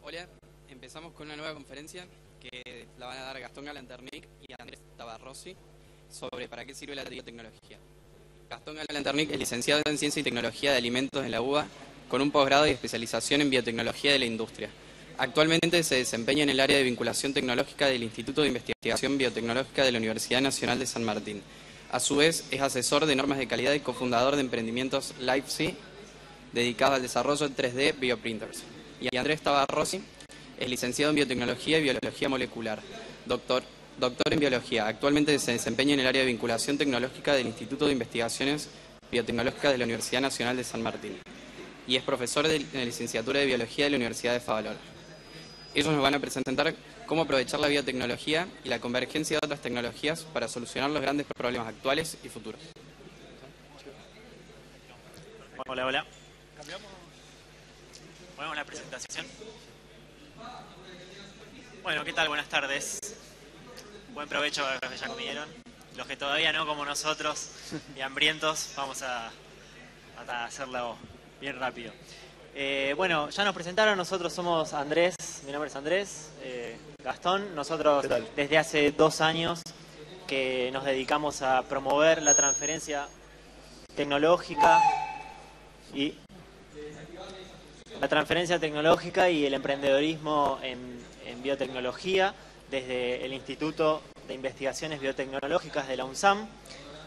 Hola, empezamos con una nueva conferencia que la van a dar Gastón Galanternic y Andrés Tabarrossi sobre para qué sirve la biotecnología. Gastón Galanternic es licenciado en Ciencia y Tecnología de Alimentos en la UBA con un posgrado y especialización en Biotecnología de la Industria. Actualmente se desempeña en el área de vinculación tecnológica del Instituto de Investigación Biotecnológica de la Universidad Nacional de San Martín. A su vez, es asesor de normas de calidad y cofundador de emprendimientos LifeSea, dedicado al desarrollo en 3D bioprinters. Y Andrés Tabarrossi es licenciado en Biotecnología y Biología Molecular, doctor en Biología. Actualmente se desempeña en el área de vinculación tecnológica del Instituto de Investigaciones Biotecnológicas de la Universidad Nacional de San Martín y es profesor en la licenciatura de Biología de la Universidad de Favaloro. Ellos nos van a presentar cómo aprovechar la biotecnología y la convergencia de otras tecnologías para solucionar los grandes problemas actuales y futuros. Hola, hola. Bueno, la presentación. Bueno, ¿qué tal? Buenas tardes. Buen provecho a los que ya comieron. Los que todavía no, como nosotros, y hambrientos, vamos a hacerlo bien rápido. Bueno, ya nos presentaron, nosotros somos Andrés, mi nombre es Andrés, Gastón. Nosotros desde hace 2 años que nos dedicamos a promover la transferencia tecnológica y el emprendedorismo en biotecnología desde el Instituto de Investigaciones Biotecnológicas de la UNSAM.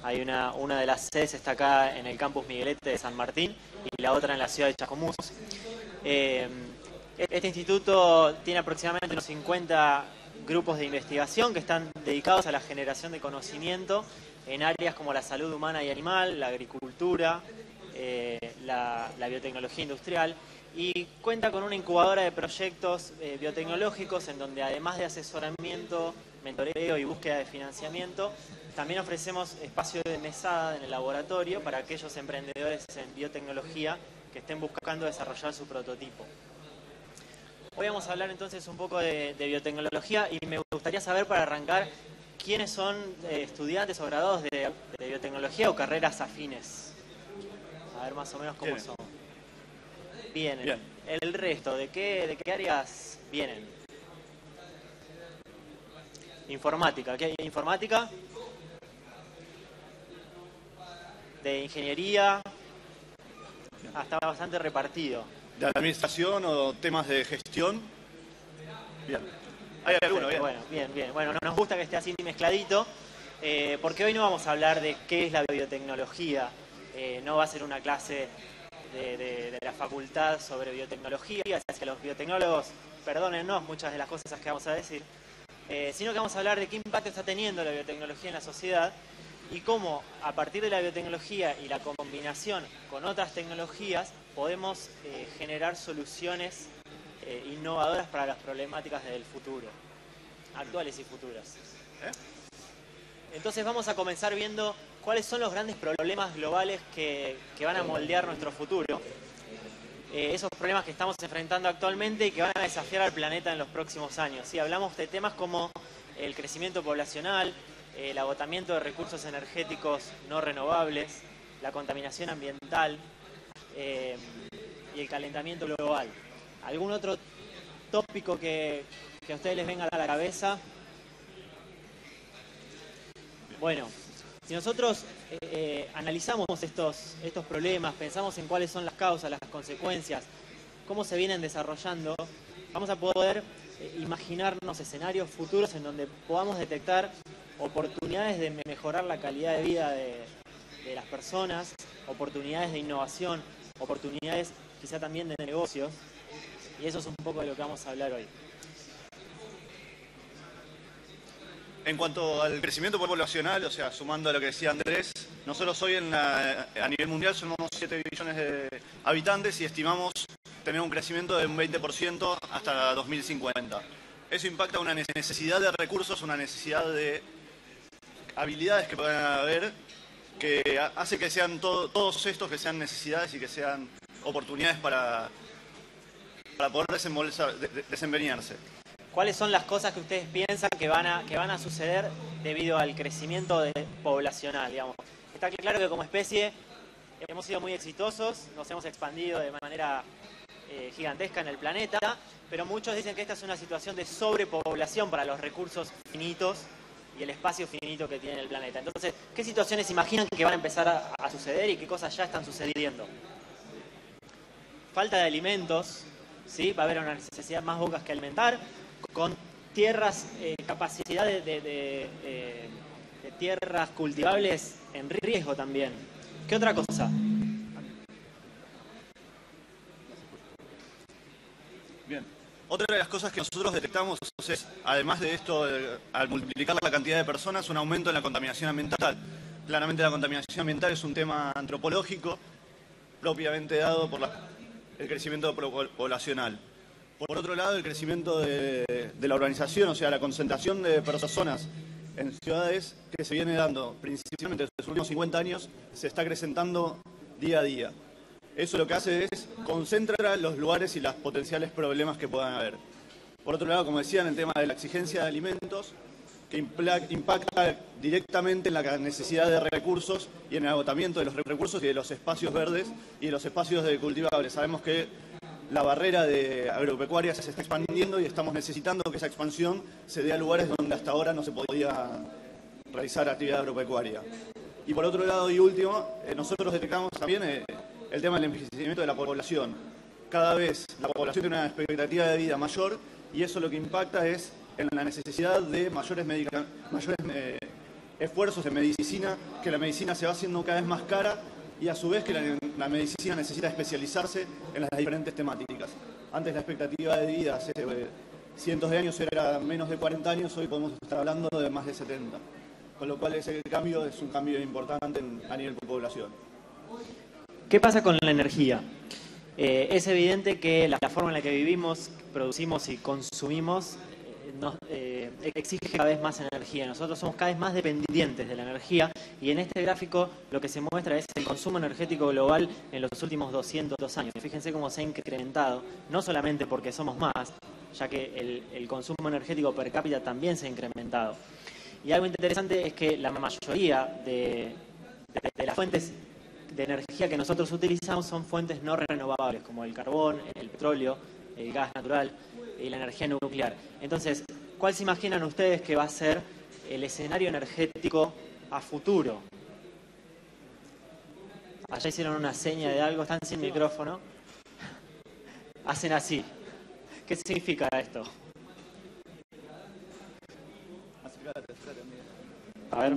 Hay una de las sedes está acá en el campus Miguelete de San Martín y la otra en la ciudad de Chascomús. Este instituto tiene aproximadamente unos 50 grupos de investigación que están dedicados a la generación de conocimiento en áreas como la salud humana y animal, la agricultura, la biotecnología industrial, y cuenta con una incubadora de proyectos biotecnológicos en donde, además de asesoramiento, mentoreo y búsqueda de financiamiento, también ofrecemos espacio de mesada en el laboratorio para aquellos emprendedores en biotecnología que estén buscando desarrollar su prototipo. Hoy vamos a hablar entonces un poco de biotecnología y me gustaría saber, para arrancar, quiénes son estudiantes o graduados de biotecnología o carreras afines. A ver más o menos cómo son. Bien. El resto, ¿de qué áreas vienen? Informática. ¿Qué hay? Informática. De ingeniería. Está bastante repartido. ¿De administración o temas de gestión? Bien. Hay alguno, bien. Bueno, bien. Bueno, nos gusta que esté así mezcladito, porque hoy no vamos a hablar de qué es la biotecnología. No va a ser una clase de la facultad sobre biotecnología, así que los biotecnólogos, perdónennos muchas de las cosas que vamos a decir, sino que vamos a hablar de qué impacto está teniendo la biotecnología en la sociedad y cómo, a partir de la biotecnología y la combinación con otras tecnologías, podemos generar soluciones innovadoras para las problemáticas del futuro, actuales y futuras. Entonces vamos a comenzar viendo cuáles son los grandes problemas globales que van a moldear nuestro futuro. Esos problemas que estamos enfrentando actualmente y que van a desafiar al planeta en los próximos años. ¿Sí? Hablamos de temas como el crecimiento poblacional, el agotamiento de recursos energéticos no renovables, la contaminación ambiental y el calentamiento global. ¿Algún otro tópico que a ustedes les venga a la cabeza? Bueno, si nosotros analizamos estos problemas, pensamos en cuáles son las causas, las consecuencias, cómo se vienen desarrollando, vamos a poder imaginarnos escenarios futuros en donde podamos detectar oportunidades de mejorar la calidad de vida de las personas, oportunidades de innovación, oportunidades quizá también de negocios, y eso es un poco de lo que vamos a hablar hoy. En cuanto al crecimiento poblacional, o sea, sumando a lo que decía Andrés, nosotros hoy a nivel mundial somos 7 billones de habitantes y estimamos tener un crecimiento de un 20% hasta 2050. Eso impacta una necesidad de recursos, una necesidad de habilidades que puedan haber, que hace que sean todos estos que sean necesidades y que sean oportunidades para poder desempeñarse. ¿Cuáles son las cosas que ustedes piensan que van a suceder debido al crecimiento poblacional, digamos? Está claro que como especie hemos sido muy exitosos, nos hemos expandido de manera gigantesca en el planeta, pero muchos dicen que esta es una situación de sobrepoblación para los recursos finitos y el espacio finito que tiene el planeta. Entonces, ¿qué situaciones imaginan que van a empezar a suceder y qué cosas ya están sucediendo? Falta de alimentos, ¿sí? Va a haber una necesidad más bocas que alimentar, con tierras, capacidad de tierras cultivables en riesgo también. ¿Qué otra cosa? Bien. Otra de las cosas que nosotros detectamos es, además de esto, al multiplicar la cantidad de personas, un aumento en la contaminación ambiental. Claramente la contaminación ambiental es un tema antropológico, propiamente dado por el crecimiento poblacional. Por otro lado, el crecimiento de la urbanización, o sea, la concentración de personas en ciudades que se viene dando principalmente en los últimos 50 años, se está acrecentando día a día. Eso lo que hace es concentrar los lugares y los potenciales problemas que puedan haber. Por otro lado, como decía, en el tema de la exigencia de alimentos, que impacta directamente en la necesidad de recursos y en el agotamiento de los recursos y de los espacios verdes y de los espacios cultivables. Sabemos que la barrera agropecuaria se está expandiendo y estamos necesitando que esa expansión se dé a lugares donde hasta ahora no se podía realizar actividad agropecuaria. Y por otro lado y último, nosotros detectamos también el tema del envejecimiento de la población. Cada vez la población tiene una expectativa de vida mayor y eso lo que impacta es en la necesidad de mayores esfuerzos en medicina, que la medicina se va haciendo cada vez más cara y a su vez que la medicina necesita especializarse en las diferentes temáticas. Antes la expectativa de vida hace cientos de años era menos de 40 años, hoy podemos estar hablando de más de 70. Con lo cual ese cambio es un cambio importante a nivel de población. ¿Qué pasa con la energía? Es evidente que la forma en la que vivimos, producimos y consumimos exige cada vez más energía. Nosotros somos cada vez más dependientes de la energía y en este gráfico lo que se muestra es el consumo energético global en los últimos 202 años. Fíjense cómo se ha incrementado, no solamente porque somos más, ya que el consumo energético per cápita también se ha incrementado. Y algo interesante es que la mayoría de las fuentes de energía que nosotros utilizamos son fuentes no renovables, como el carbón, el petróleo, el gas natural y la energía nuclear. Entonces, ¿cuál se imaginan ustedes que va a ser el escenario energético a futuro? Allá hicieron una seña de algo, están sin micrófono. Hacen así. ¿Qué significa esto? A ver.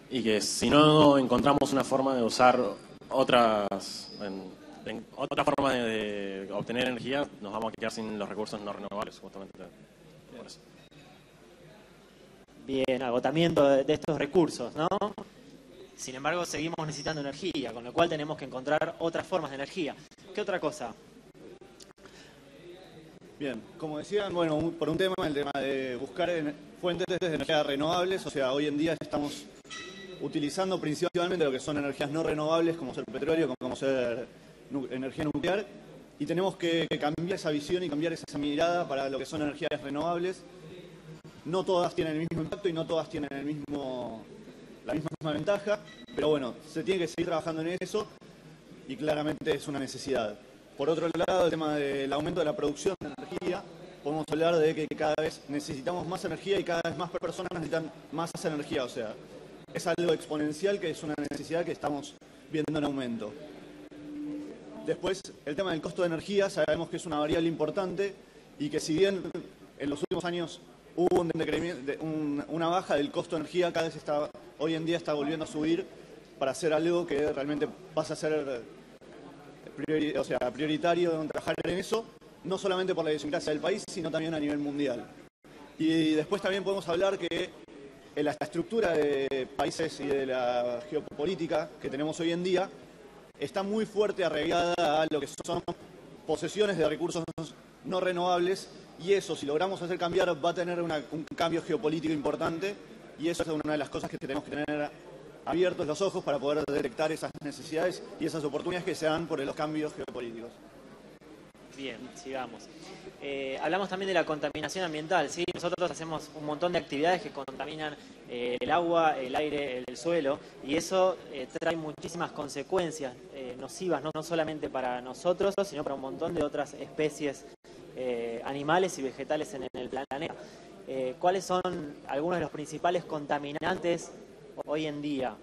Y que si no encontramos una forma de usar otra forma de obtener energía, nos vamos a quedar sin los recursos no renovables, justamente por eso. Bien, agotamiento de estos recursos, ¿no? Sin embargo, seguimos necesitando energía, con lo cual tenemos que encontrar otras formas de energía. ¿Qué otra cosa? Bien, como decían, bueno, por un tema, el tema de buscar fuentes de energía renovables, o sea, hoy en día estamos utilizando principalmente lo que son energías no renovables, como ser petróleo, como ser energía nuclear, y tenemos que cambiar esa visión y cambiar esa mirada para lo que son energías renovables. No todas tienen el mismo impacto y no todas tienen la misma ventaja, pero bueno, se tiene que seguir trabajando en eso y claramente es una necesidad. Por otro lado, el tema del aumento de la producción de energía, podemos hablar de que cada vez necesitamos más energía y cada vez más personas necesitan más energía, o sea, es algo exponencial que es una necesidad que estamos viendo en aumento. Después, el tema del costo de energía, sabemos que es una variable importante y que si bien en los últimos años hubo una baja del costo de energía, cada vez hoy en día está volviendo a subir para hacer algo que realmente pasa a ser prioritario trabajar en eso, no solamente por la idiosincrasia del país, sino también a nivel mundial. Y después también podemos hablar que la estructura de países y de la geopolítica que tenemos hoy en día está muy fuerte arraigada a lo que son posesiones de recursos no renovables y eso, si logramos hacer cambiar, va a tener un cambio geopolítico importante y eso es una de las cosas que tenemos que tener abiertos los ojos para poder detectar esas necesidades y esas oportunidades que se dan por los cambios geopolíticos. Bien, sigamos. Hablamos también de la contaminación ambiental, ¿sí? Nosotros hacemos un montón de actividades que contaminan el agua, el aire, el suelo, y eso trae muchísimas consecuencias nocivas, no solamente para nosotros, sino para un montón de otras especies animales y vegetales en el planeta. ¿Cuáles son algunos de los principales contaminantes hoy en día?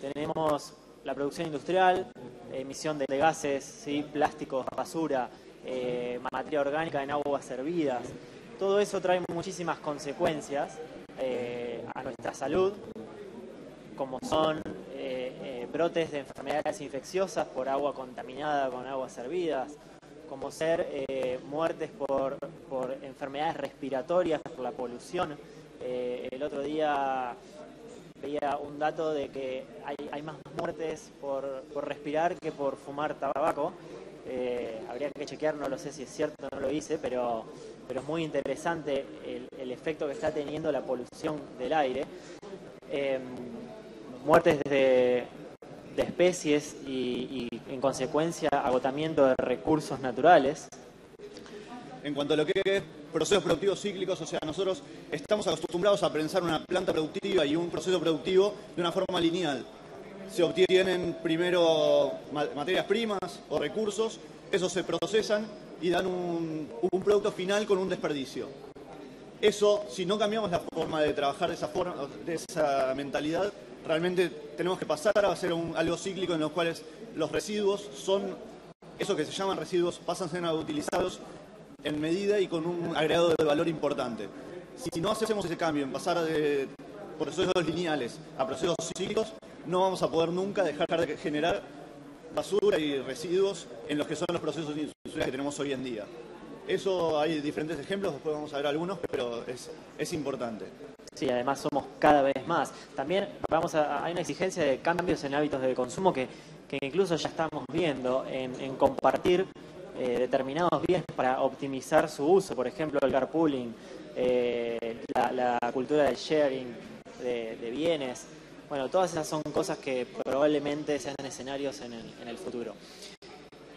Tenemos la producción industrial, emisión de gases, ¿sí? Plásticos, basura, materia orgánica en aguas hervidas. Todo eso trae muchísimas consecuencias a nuestra salud, como son brotes de enfermedades infecciosas por agua contaminada con aguas hervidas, como ser muertes por enfermedades respiratorias, por la polución. El otro día veía un dato de que hay más muertes por respirar que por fumar tabaco. Habría que chequear, no lo sé si es cierto, no lo hice, pero es muy interesante el efecto que está teniendo la polución del aire. Muertes de especies y en consecuencia agotamiento de recursos naturales. En cuanto a lo que es procesos productivos cíclicos, o sea, nosotros estamos acostumbrados a pensar una planta productiva y un proceso productivo de una forma lineal. Se obtienen primero materias primas o recursos, esos se procesan y dan un producto final con un desperdicio. Eso, si no cambiamos la forma de trabajar de esa mentalidad, realmente tenemos que pasar a hacer algo cíclico en los cuales los residuos son, eso que se llaman residuos, pasan a ser utilizados en medida y con un agregado de valor importante. Si no hacemos ese cambio en pasar de procesos lineales a procesos cíclicos, no vamos a poder nunca dejar de generar basura y residuos en los que son los procesos industriales que tenemos hoy en día. Eso hay diferentes ejemplos, después vamos a ver algunos, pero es importante. Sí, además somos cada vez más. También hay una exigencia de cambios en hábitos de consumo que incluso ya estamos viendo en compartir determinados bienes para optimizar su uso. Por ejemplo, el carpooling, la cultura del sharing de bienes. Bueno, todas esas son cosas que probablemente sean escenarios en el futuro.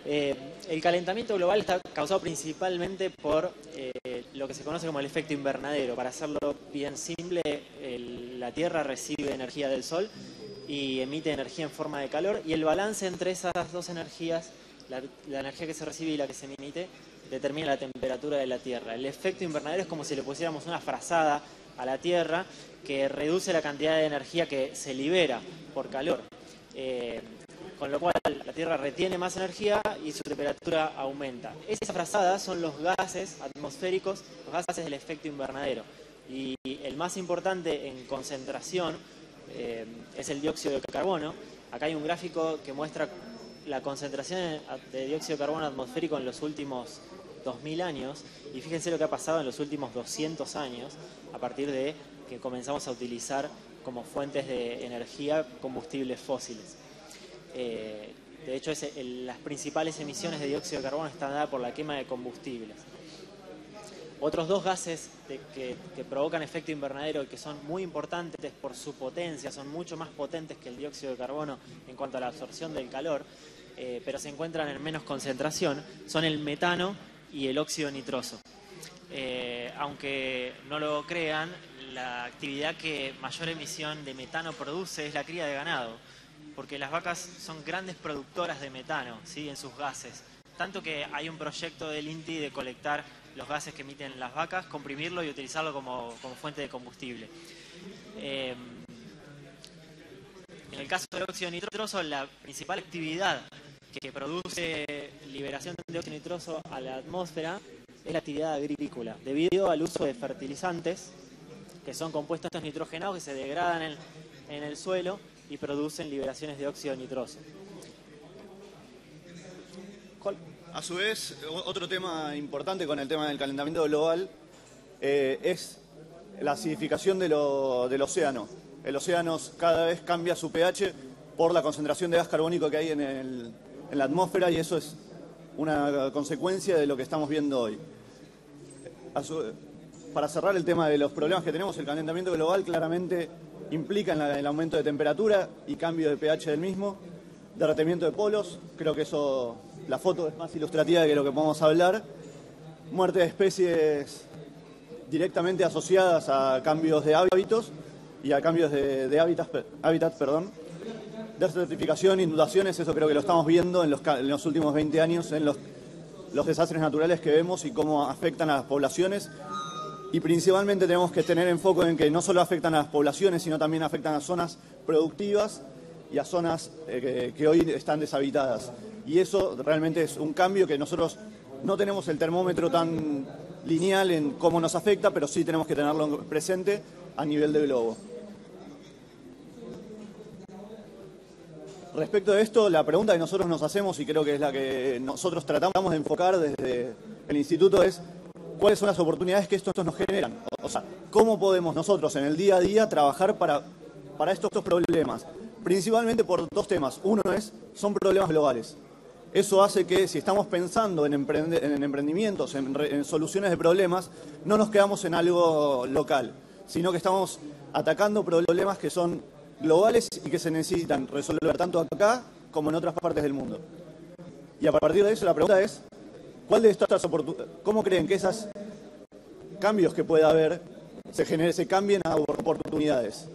El calentamiento global está causado principalmente por lo que se conoce como el efecto invernadero. Para hacerlo bien simple, la Tierra recibe energía del Sol y emite energía en forma de calor, y el balance entre esas dos energías, la energía que se recibe y la que se emite, determina la temperatura de la Tierra. El efecto invernadero es como si le pusiéramos una frazada a la Tierra que reduce la cantidad de energía que se libera por calor. Con lo cual la Tierra retiene más energía y su temperatura aumenta. Esas frazadas son los gases atmosféricos, los gases del efecto invernadero. Y el más importante en concentración es el dióxido de carbono. Acá hay un gráfico que muestra la concentración de dióxido de carbono atmosférico en los últimos 2000 años. Y fíjense lo que ha pasado en los últimos 200 años a partir de que comenzamos a utilizar como fuentes de energía combustibles fósiles. De hecho, las principales emisiones de dióxido de carbono están dadas por la quema de combustibles. Otros dos gases que provocan efecto invernadero y que son muy importantes por su potencia, son mucho más potentes que el dióxido de carbono en cuanto a la absorción del calor, pero se encuentran en menos concentración, son el metano y el óxido nitroso. Aunque no lo crean, la actividad que mayor emisión de metano produce es la cría de ganado, porque las vacas son grandes productoras de metano, ¿sí?, en sus gases. Tanto que hay un proyecto del INTI de colectar los gases que emiten las vacas, comprimirlo y utilizarlo como fuente de combustible. En el caso del óxido nitroso, la principal actividad que produce liberación de óxido nitroso a la atmósfera es la actividad agrícola, debido al uso de fertilizantes, que son compuestos nitrogenados que se degradan en el suelo y producen liberaciones de óxido nitroso. A su vez, otro tema importante con el tema del calentamiento global es la acidificación del océano. El océano cada vez cambia su pH por la concentración de gas carbónico que hay en la atmósfera, y eso es una consecuencia de lo que estamos viendo hoy. Para cerrar el tema de los problemas que tenemos, el calentamiento global claramente implica en el aumento de temperatura y cambio de pH del mismo, derretimiento de polos. Creo que eso, la foto es más ilustrativa que lo que podemos hablar. Muerte de especies directamente asociadas a cambios de hábitos y a cambios de hábitat, desertificación, inundaciones. Eso creo que lo estamos viendo en los últimos 20 años en los desastres naturales que vemos y cómo afectan a las poblaciones. Y principalmente tenemos que tener enfoque en que no solo afectan a las poblaciones, sino también afectan a zonas productivas y a zonas que hoy están deshabitadas. Y eso realmente es un cambio que nosotros no tenemos el termómetro tan lineal en cómo nos afecta, pero sí tenemos que tenerlo presente a nivel de globo. Respecto de esto, la pregunta que nosotros nos hacemos, y creo que es la que nosotros tratamos de enfocar desde el instituto, es cuáles son las oportunidades que estos nos generan. O sea, cómo podemos nosotros en el día a día trabajar para estos problemas. Principalmente por dos temas. Uno son problemas globales. Eso hace que si estamos pensando en emprendimientos, en soluciones de problemas, no nos quedamos en algo local, sino que estamos atacando problemas que son globales y que se necesitan resolver tanto acá como en otras partes del mundo. Y a partir de eso la pregunta es, ¿cómo creen que esos cambios que pueda haber se cambien a oportunidades?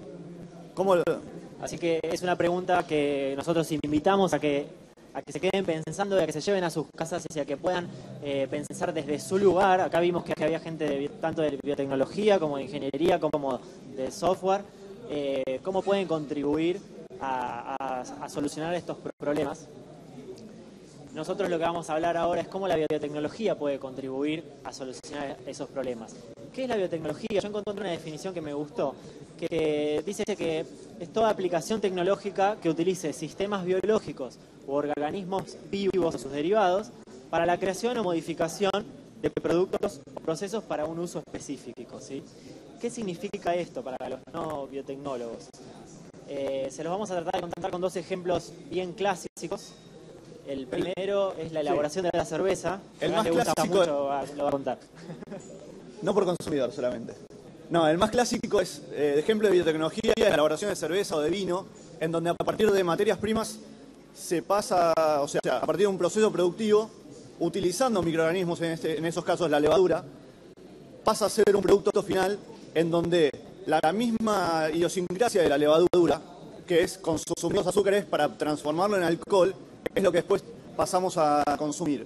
Así que es una pregunta que nosotros invitamos a que se queden pensando y a que se lleven a sus casas y a que puedan pensar desde su lugar. Acá vimos que había gente tanto de biotecnología como de ingeniería como de software. ¿Cómo pueden contribuir a solucionar estos problemas? Nosotros lo que vamos a hablar ahora es cómo la biotecnología puede contribuir a solucionar esos problemas. ¿Qué es la biotecnología? Yo encontré una definición que me gustó, que dice que es toda aplicación tecnológica que utilice sistemas biológicos u organismos vivos o sus derivados para la creación o modificación de productos o procesos para un uso específico, ¿sí? ¿Qué significa esto para los no biotecnólogos? Se los vamos a tratar de contar con dos ejemplos bien clásicos. El primero es la elaboración de la cerveza. El más clásico mucho, lo va a contar. No por consumidor solamente. No, el más clásico es ejemplo de biotecnología, la elaboración de cerveza o de vino, en donde a partir de materias primas se pasa, o sea, a partir de un proceso productivo, utilizando microorganismos, en esos casos la levadura, pasa a ser un producto final en donde la misma idiosincrasia de la levadura, que es consumir los azúcares para transformarlo en alcohol, es lo que después pasamos a consumir.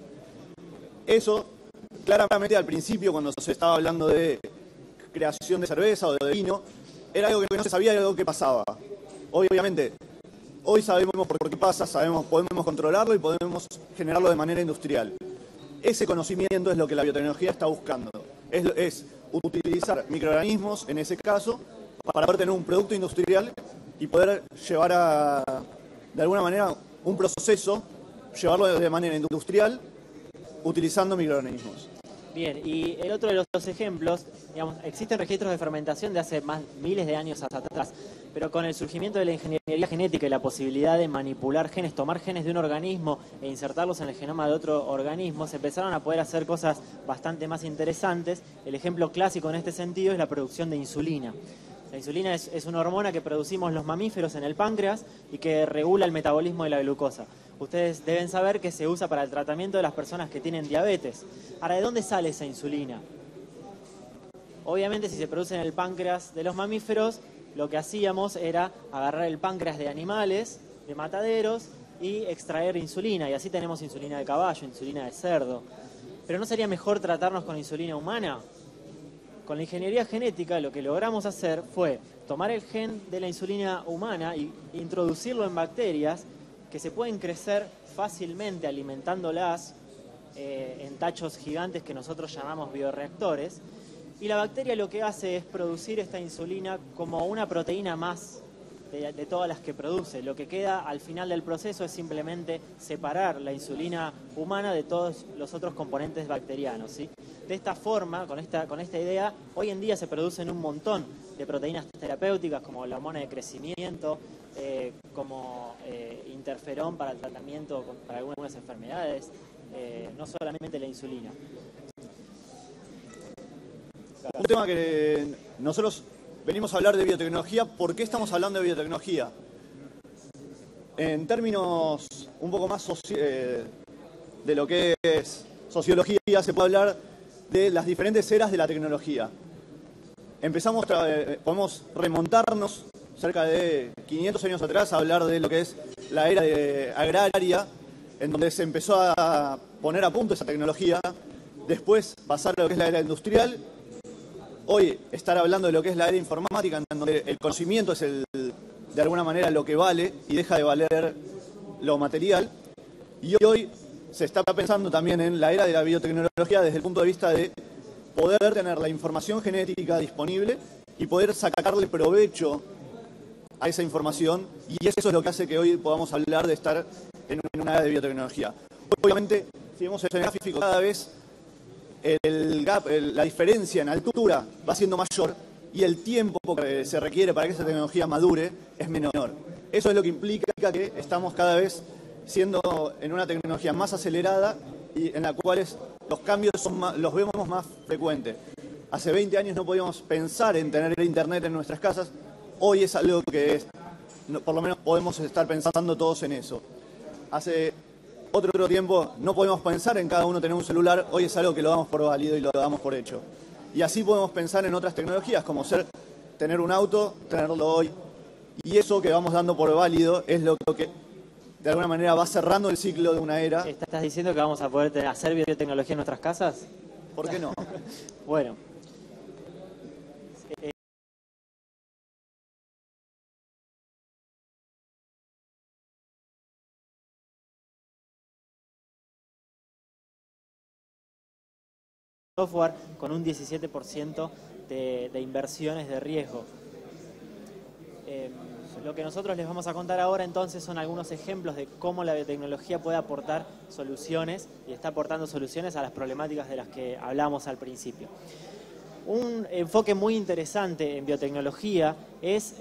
Eso, claramente al principio, cuando se estaba hablando de creación de cerveza o de vino, era algo que no se sabía y algo que pasaba. Obviamente, hoy sabemos por qué pasa, podemos controlarlo y podemos generarlo de manera industrial. Ese conocimiento es lo que la biotecnología está buscando. Es utilizar microorganismos, en ese caso, para poder tener un producto industrial y poder llevar de alguna manera, un proceso, llevarlo de manera industrial, utilizando microorganismos. Bien, y el otro de los ejemplos, digamos, existen registros de fermentación de hace miles de años atrás, pero con el surgimiento de la ingeniería genética y la posibilidad de manipular genes, tomar genes de un organismo e insertarlos en el genoma de otro organismo, se empezaron a poder hacer cosas bastante más interesantes. El ejemplo clásico en este sentido es la producción de insulina. La insulina es una hormona que producimos los mamíferos en el páncreas y que regula el metabolismo de la glucosa. Ustedes deben saber que se usa para el tratamiento de las personas que tienen diabetes. Ahora, ¿de dónde sale esa insulina? Obviamente, si se produce en el páncreas de los mamíferos, lo que hacíamos era agarrar el páncreas de animales, de mataderos, y extraer insulina. Y así tenemos insulina de caballo, insulina de cerdo. ¿Pero no sería mejor tratarnos con insulina humana? Con la ingeniería genética lo que logramos hacer fue tomar el gen de la insulina humana e introducirlo en bacterias que se pueden crecer fácilmente alimentándolas en tachos gigantes que nosotros llamamos bioreactores. Y la bacteria lo que hace es producir esta insulina como una proteína más de todas las que produce. Lo que queda al final del proceso es simplemente separar la insulina humana de todos los otros componentes bacterianos, ¿sí? De esta forma, con esta idea, hoy en día se producen un montón de proteínas terapéuticas como la hormona de crecimiento, como interferón para el tratamiento para algunas enfermedades, no solamente la insulina. Un tema que nosotros venimos a hablar de biotecnología. ¿Por qué estamos hablando de biotecnología? En términos un poco más de lo que es sociología, se puede hablar de las diferentes eras de la tecnología. podemos remontarnos cerca de 500 años atrás a hablar de lo que es la era agraria, en donde se empezó a poner a punto esa tecnología, después pasar a lo que es la era industrial, hoy estar hablando de lo que es la era informática, en donde el conocimiento es de alguna manera lo que vale y deja de valer lo material, y hoy se está pensando también en la era de la biotecnología desde el punto de vista de poder tener la información genética disponible y poder sacarle provecho a esa información, y eso es lo que hace que hoy podamos hablar de estar en una era de biotecnología. Obviamente, si vemos el gráfico, cada vez el gap, la diferencia en altura va siendo mayor y el tiempo que se requiere para que esa tecnología madure es menor. Eso es lo que implica que estamos cada vez siendo en una tecnología más acelerada y en la cual los cambios los vemos más frecuentes. Hace 20 años no podíamos pensar en tener internet en nuestras casas, hoy es algo que por lo menos podemos estar pensando todos en eso. Hace otro tiempo no podemos pensar en cada uno tener un celular, hoy es algo que lo damos por válido y lo damos por hecho. Y así podemos pensar en otras tecnologías, como tener un auto, tenerlo hoy. Y eso que vamos dando por válido es lo que de alguna manera va cerrando el ciclo de una era. ¿Estás diciendo que vamos a poder hacer biotecnología en nuestras casas? ¿Por qué no? Bueno. Software con un 17% de inversiones de riesgo. Lo que nosotros les vamos a contar ahora entonces son algunos ejemplos de cómo la biotecnología puede aportar soluciones y está aportando soluciones a las problemáticas de las que hablamos al principio. Un enfoque muy interesante en biotecnología es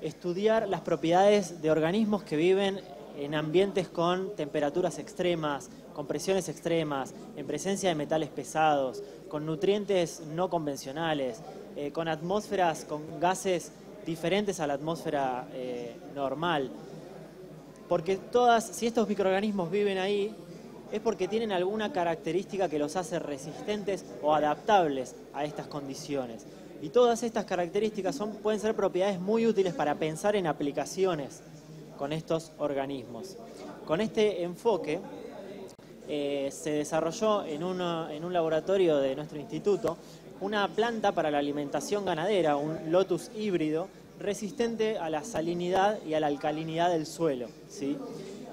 estudiar las propiedades de organismos que viven en ambientes con temperaturas extremas, con presiones extremas, en presencia de metales pesados, con nutrientes no convencionales, con atmósferas, con gases diferentes a la atmósfera normal. Porque si estos microorganismos viven ahí, es porque tienen alguna característica que los hace resistentes o adaptables a estas condiciones. Y todas estas características pueden ser propiedades muy útiles para pensar en aplicaciones con estos organismos. Con este enfoque se desarrolló en un laboratorio de nuestro instituto una planta para la alimentación ganadera, un Lotus híbrido, resistente a la salinidad y a la alcalinidad del suelo, ¿sí?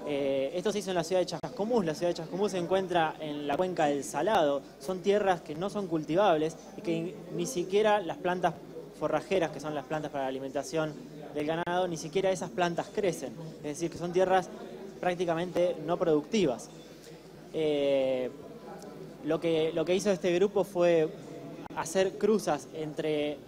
Esto se hizo en la ciudad de Chascomús. La ciudad de Chascomús se encuentra en la cuenca del Salado. Son tierras que no son cultivables y que ni siquiera las plantas forrajeras, que son las plantas para la alimentación del ganado, ni siquiera esas plantas crecen. Es decir, que son tierras prácticamente no productivas. Lo que hizo este grupo fue hacer cruzas entre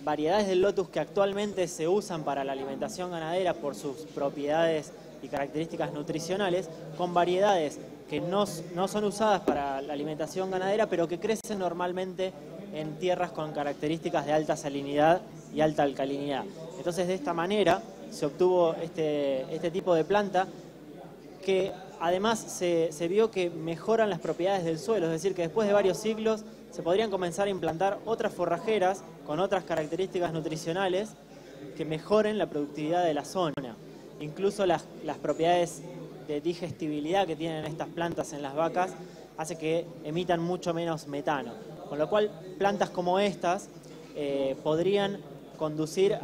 variedades del Lotus que actualmente se usan para la alimentación ganadera por sus propiedades y características nutricionales, con variedades que no son usadas para la alimentación ganadera, pero que crecen normalmente en tierras con características de alta salinidad y alta alcalinidad. Entonces, de esta manera se obtuvo este tipo de planta que además se vio que mejoran las propiedades del suelo, es decir, que después de varios siglos se podrían comenzar a implantar otras forrajeras con otras características nutricionales que mejoren la productividad de la zona. Incluso las propiedades de digestibilidad que tienen estas plantas en las vacas hace que emitan mucho menos metano. Con lo cual, plantas como estas podrían contribuir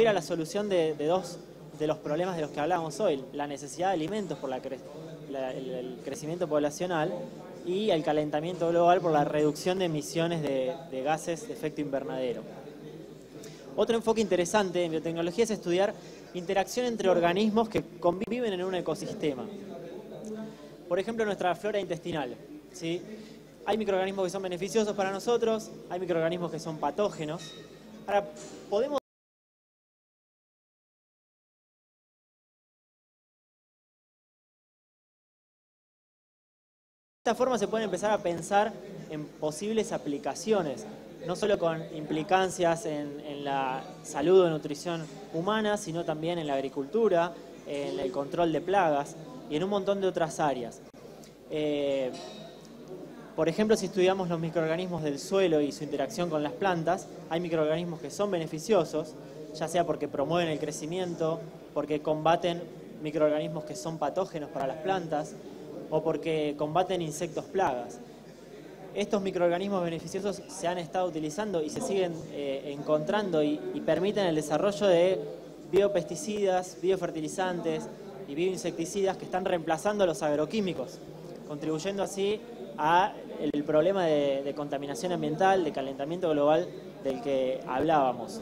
a la solución de dos de los problemas de los que hablábamos hoy: la necesidad de alimentos por el crecimiento poblacional y el calentamiento global por la reducción de emisiones de gases de efecto invernadero. Otro enfoque interesante en biotecnología es estudiar interacción entre organismos que conviven en un ecosistema. Por ejemplo, nuestra flora intestinal, ¿sí? Hay microorganismos que son beneficiosos para nosotros, hay microorganismos que son patógenos. Ahora, podemos de esta forma se puede empezar a pensar en posibles aplicaciones, no solo con implicancias en la salud o nutrición humana, sino también en la agricultura, en el control de plagas y en un montón de otras áreas. Por ejemplo, si estudiamos los microorganismos del suelo y su interacción con las plantas, hay microorganismos que son beneficiosos, ya sea porque promueven el crecimiento, porque combaten microorganismos que son patógenos para las plantas o porque combaten insectos plagas. Estos microorganismos beneficiosos se han estado utilizando y se siguen encontrando y permiten el desarrollo de biopesticidas, biofertilizantes y bioinsecticidas que están reemplazando a los agroquímicos, contribuyendo así a el problema de contaminación ambiental, de calentamiento global del que hablábamos.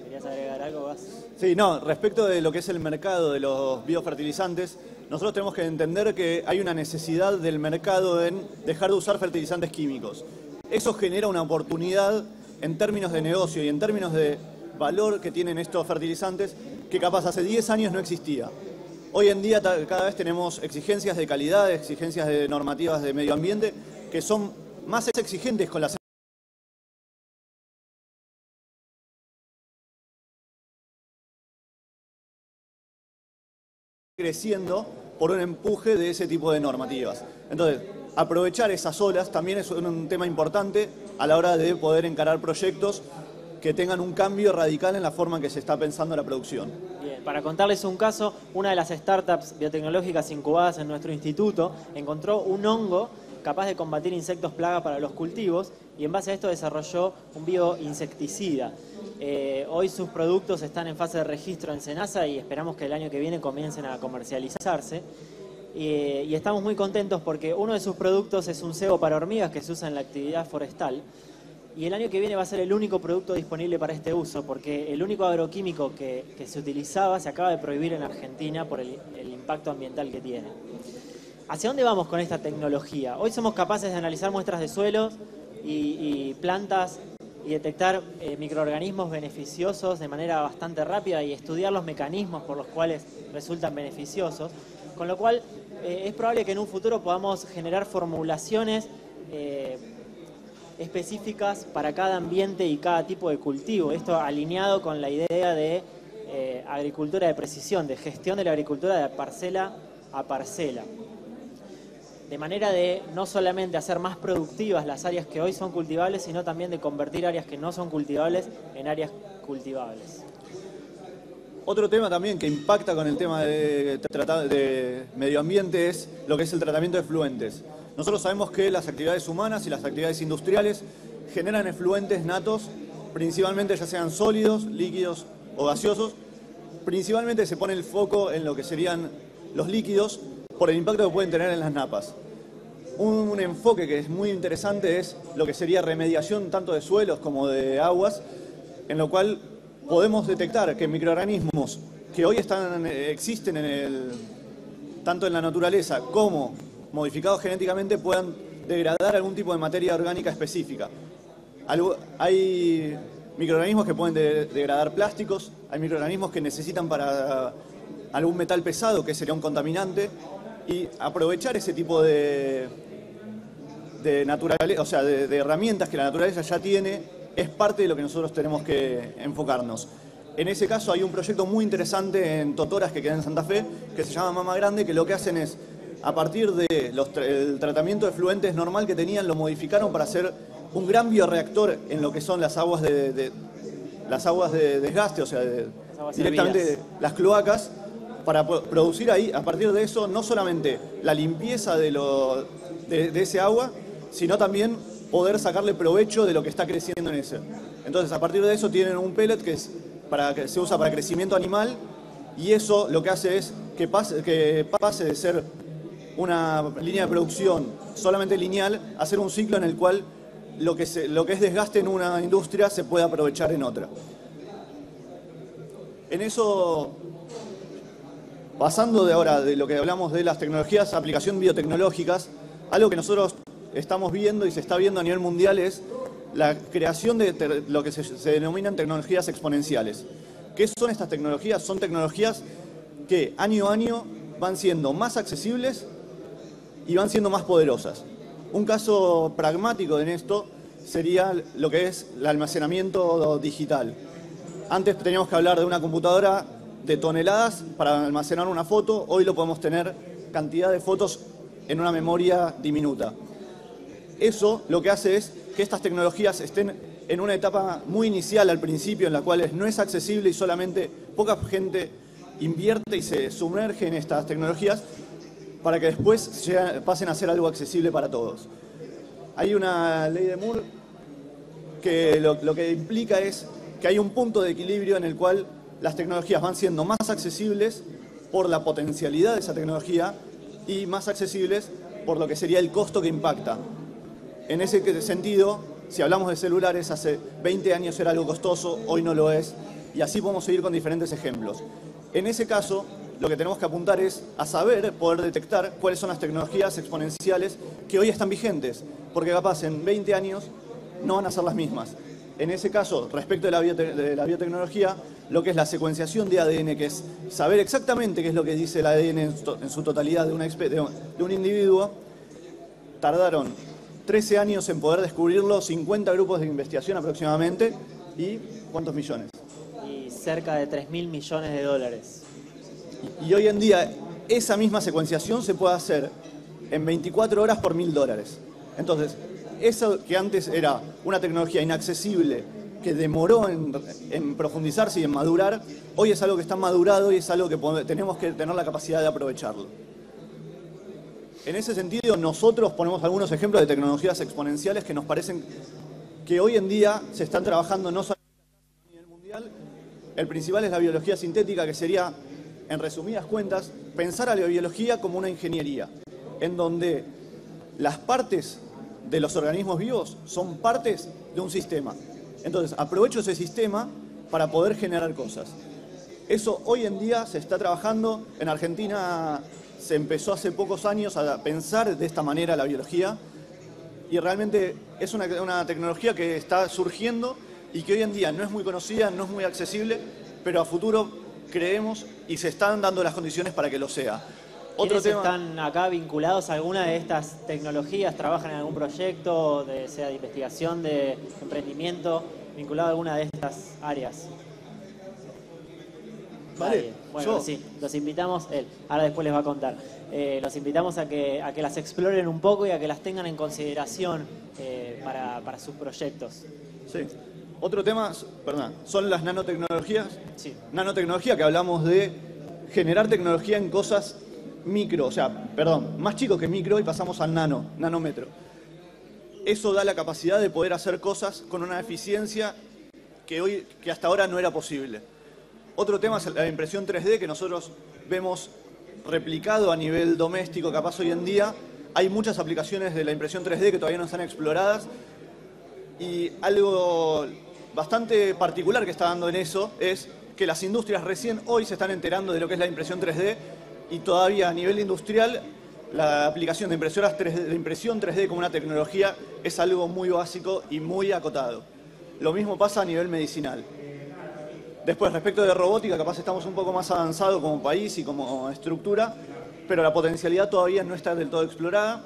¿Querías agregar algo, Gas? Sí, no, respecto de lo que es el mercado de los biofertilizantes, nosotros tenemos que entender que hay una necesidad del mercado en dejar de usar fertilizantes químicos. Eso genera una oportunidad en términos de negocio y en términos de valor que tienen estos fertilizantes que capaz hace 10 años no existía. Hoy en día cada vez tenemos exigencias de calidad, exigencias de normativas de medio ambiente que son más exigentes con las creciendo por un empuje de ese tipo de normativas. Entonces, aprovechar esas olas también es un tema importante a la hora de poder encarar proyectos que tengan un cambio radical en la forma en que se está pensando la producción. Bien, para contarles un caso, una de las startups biotecnológicas incubadas en nuestro instituto encontró un hongo capaz de combatir insectos plaga para los cultivos y en base a esto desarrolló un bioinsecticida. Hoy sus productos están en fase de registro en Senasa y esperamos que el año que viene comiencen a comercializarse. Y estamos muy contentos porque uno de sus productos es un cebo para hormigas que se usa en la actividad forestal. Y el año que viene va a ser el único producto disponible para este uso, porque el único agroquímico que se utilizaba se acaba de prohibir en Argentina por el impacto ambiental que tiene. ¿Hacia dónde vamos con esta tecnología? Hoy somos capaces de analizar muestras de suelos y plantas y detectar microorganismos beneficiosos de manera bastante rápida y estudiar los mecanismos por los cuales resultan beneficiosos, con lo cual es probable que en un futuro podamos generar formulaciones específicas para cada ambiente y cada tipo de cultivo. Esto alineado con la idea de agricultura de precisión, de gestión de la agricultura de parcela a parcela. De manera de no solamente hacer más productivas las áreas que hoy son cultivables, sino también de convertir áreas que no son cultivables en áreas cultivables. Otro tema también que impacta con el tema de medio ambiente es lo que es el tratamiento de efluentes. Nosotros sabemos que las actividades humanas y las actividades industriales generan efluentes natos, principalmente ya sean sólidos, líquidos o gaseosos. Principalmente se pone el foco en lo que serían los líquidos por el impacto que pueden tener en las napas. Un enfoque que es muy interesante es lo que sería remediación tanto de suelos como de aguas, en lo cual podemos detectar que microorganismos que hoy existen tanto en la naturaleza como modificados genéticamente puedan degradar algún tipo de materia orgánica específica. Hay microorganismos que pueden degradar plásticos, hay microorganismos que necesitan para algún metal pesado, que sería un contaminante, y aprovechar ese tipo de herramientas que la naturaleza ya tiene es parte de lo que nosotros tenemos que enfocarnos. En ese caso hay un proyecto muy interesante en Totoras, que queda en Santa Fe, que se llama Mama Grande, que lo que hacen es, a partir del tratamiento de efluentes normal que tenían, lo modificaron para hacer un gran bioreactor en lo que son las aguas de desgaste, o sea, directamente las cloacas, para producir ahí, a partir de eso, no solamente la limpieza de ese agua, sino también poder sacarle provecho de lo que está creciendo en ese. Entonces, a partir de eso tienen un pellet que se usa para crecimiento animal, y eso lo que hace es que pase de ser una línea de producción solamente lineal a ser un ciclo en el cual lo que es desgaste en una industria se puede aprovechar en otra. En eso, pasando de ahora de lo que hablamos de las tecnologías, aplicación biotecnológicas, algo que nosotros estamos viendo y se está viendo a nivel mundial es la creación de lo que se denominan tecnologías exponenciales. ¿Qué son estas tecnologías? Son tecnologías que año a año van siendo más accesibles y van siendo más poderosas. Un caso pragmático en esto sería lo que es el almacenamiento digital. Antes teníamos que hablar de una computadora de toneladas para almacenar una foto, hoy lo podemos tener cantidad de fotos en una memoria diminuta. Eso lo que hace es que estas tecnologías estén en una etapa muy inicial al principio, en la cual no es accesible y solamente poca gente invierte y se sumerge en estas tecnologías para que después pasen a ser algo accesible para todos. Hay una ley de Moore que lo que implica es que hay un punto de equilibrio en el cual las tecnologías van siendo más accesibles por la potencialidad de esa tecnología y más accesibles por lo que sería el costo que impacta. En ese sentido, si hablamos de celulares, hace 20 años era algo costoso, hoy no lo es, y así podemos seguir con diferentes ejemplos. En ese caso, lo que tenemos que apuntar es a saber, poder detectar cuáles son las tecnologías exponenciales que hoy están vigentes, porque capaz en 20 años no van a ser las mismas. En ese caso, respecto de la biotecnología, lo que es la secuenciación de ADN, que es saber exactamente qué es lo que dice el ADN en su totalidad de un individuo, tardaron 13 años en poder descubrirlo, 50 grupos de investigación aproximadamente, y ¿cuántos millones? Y cerca de 3.000 millones de dólares. Y hoy en día esa misma secuenciación se puede hacer en 24 horas por $1.000. Entonces, eso que antes era una tecnología inaccesible, que demoró en profundizarse y en madurar, hoy es algo que está madurado y es algo que tenemos que tener la capacidad de aprovecharlo. En ese sentido, nosotros ponemos algunos ejemplos de tecnologías exponenciales que nos parecen que hoy en día se están trabajando no solamente a nivel mundial. El principal es la biología sintética, que sería, en resumidas cuentas, pensar a la biología como una ingeniería, en donde las partes de los organismos vivos son partes de un sistema. Entonces, aprovecho ese sistema para poder generar cosas. Eso hoy en día se está trabajando. En Argentina se empezó hace pocos años a pensar de esta manera la biología y realmente es una tecnología que está surgiendo y que hoy en día no es muy conocida, no es muy accesible, pero a futuro creemos y se están dando las condiciones para que lo sea. ¿Quiénes están acá vinculados a alguna de estas tecnologías? ¿Trabajan en algún proyecto, sea de investigación, de emprendimiento, vinculado a alguna de estas áreas? Vale, bueno, sí, los invitamos, ahora después les va a contar, los invitamos a que las exploren un poco y a que las tengan en consideración para sus proyectos. Sí. Otro tema, son las nanotecnologías. Sí. Nanotecnología, que hablamos de generar tecnología en cosas micro, más chico que micro, y pasamos al nanómetro. Eso da la capacidad de poder hacer cosas con una eficiencia que hasta ahora no era posible. Otro tema es la impresión 3D, que nosotros vemos replicado a nivel doméstico, capaz hoy en día. Hay muchas aplicaciones de la impresión 3D que todavía no están exploradas, y algo bastante particular que está dando en eso es que las industrias recién hoy se están enterando de lo que es la impresión 3D, y todavía a nivel industrial la aplicación de impresoras 3D, de impresión 3D como una tecnología es algo muy básico y muy acotado. Lo mismo pasa a nivel medicinal. Después, respecto de robótica, capaz estamos un poco más avanzados como país y como estructura, pero la potencialidad todavía no está del todo explorada.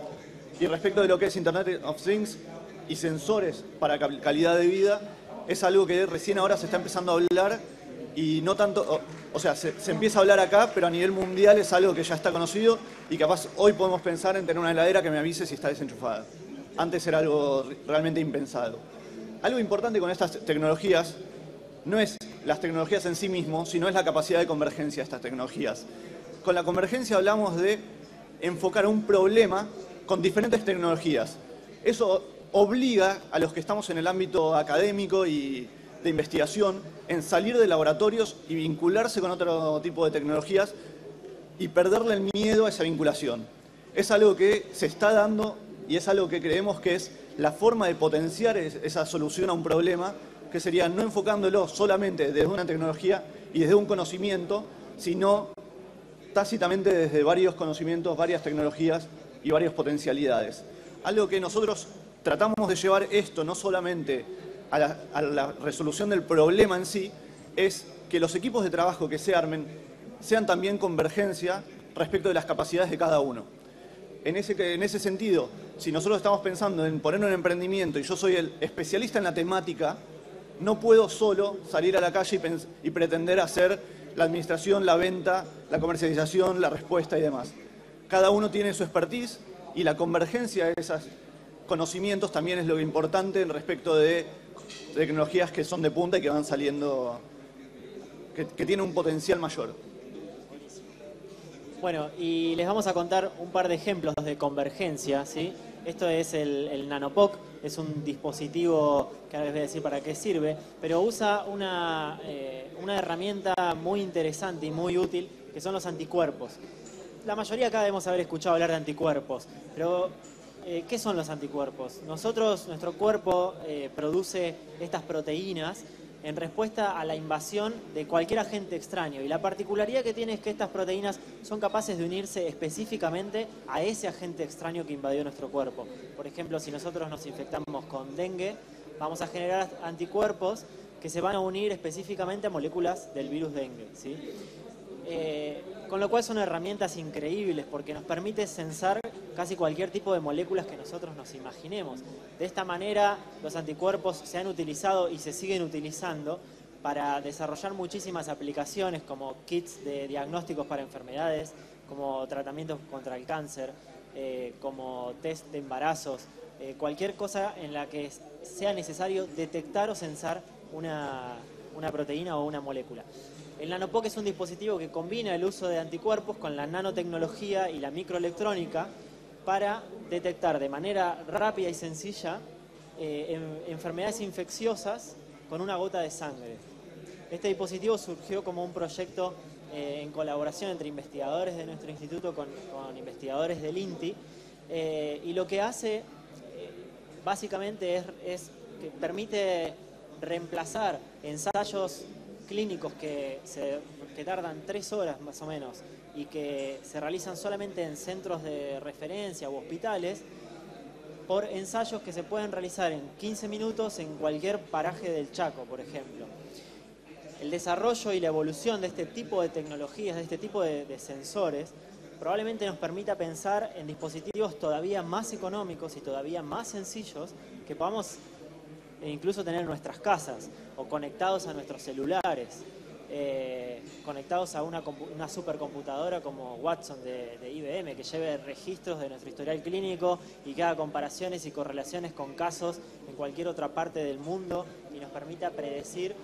Y respecto de lo que es Internet of Things y sensores para calidad de vida, es algo que recién ahora se está empezando a hablar y no tanto, se empieza a hablar acá, pero a nivel mundial es algo que ya está conocido y capaz hoy podemos pensar en tener una heladera que me avise si está desenchufada. Antes era algo realmente impensado. Algo importante con estas tecnologías no es las tecnologías en sí mismos, sino es la capacidad de convergencia de estas tecnologías. Con la convergencia hablamos de enfocar un problema con diferentes tecnologías. Eso obliga a los que estamos en el ámbito académico y de investigación en salir de laboratorios y vincularse con otro tipo de tecnologías y perderle el miedo a esa vinculación. Es algo que se está dando y es algo que creemos que es la forma de potenciar esa solución a un problema, que sería no enfocándolo solamente desde una tecnología y desde un conocimiento, sino tácitamente desde varios conocimientos, varias tecnologías y varias potencialidades. Algo que nosotros tratamos de llevar esto no solamente a la resolución del problema en sí, es que los equipos de trabajo que se armen sean también convergencia respecto de las capacidades de cada uno. En ese sentido, si nosotros estamos pensando en poner un emprendimiento y yo soy el especialista en la temática, no puedo solo salir a la calle y pretender hacer la administración, la venta, la comercialización, la respuesta y demás. Cada uno tiene su expertise Y la convergencia de esos conocimientos también es lo importante respecto de tecnologías que son de punta y que van saliendo, que tienen un potencial mayor. Bueno, y les vamos a contar un par de ejemplos de convergencia, ¿sí? Esto es el NanoPoc, es un dispositivo que ahora les voy a decir para qué sirve, pero usa una herramienta muy interesante y muy útil, que son los anticuerpos. La mayoría acá debemos haber escuchado hablar de anticuerpos, pero ¿qué son los anticuerpos? Nuestro cuerpo produce estas proteínas en respuesta a la invasión de cualquier agente extraño. Y la particularidad que tiene es que estas proteínas son capaces de unirse específicamente a ese agente extraño que invadió nuestro cuerpo. Por ejemplo, si nosotros nos infectamos con dengue, vamos a generar anticuerpos que se van a unir específicamente a moléculas del virus dengue, ¿sí? Con lo cual son herramientas increíbles porque nos permite censar casi cualquier tipo de moléculas que nosotros nos imaginemos. De esta manera los anticuerpos se han utilizado y se siguen utilizando para desarrollar muchísimas aplicaciones como kits de diagnósticos para enfermedades, como tratamientos contra el cáncer, como test de embarazos, cualquier cosa en la que sea necesario detectar o censar una proteína o una molécula. El NanoPoc es un dispositivo que combina el uso de anticuerpos con la nanotecnología y la microelectrónica para detectar de manera rápida y sencilla enfermedades infecciosas con una gota de sangre. Este dispositivo surgió como un proyecto en colaboración entre investigadores de nuestro instituto con investigadores del INTI, y lo que hace básicamente es que permite reemplazar ensayos clínicos que tardan 3 horas más o menos y que se realizan solamente en centros de referencia u hospitales, por ensayos que se pueden realizar en 15 minutos en cualquier paraje del Chaco, por ejemplo. El desarrollo y la evolución de este tipo de tecnologías, de este tipo de sensores, probablemente nos permita pensar en dispositivos todavía más económicos y todavía más sencillos que podamos incluso tener en nuestras casas o conectados a nuestros celulares, conectados a una supercomputadora como Watson de IBM, que lleve registros de nuestro historial clínico y que haga comparaciones y correlaciones con casos en cualquier otra parte del mundo y nos permita predecir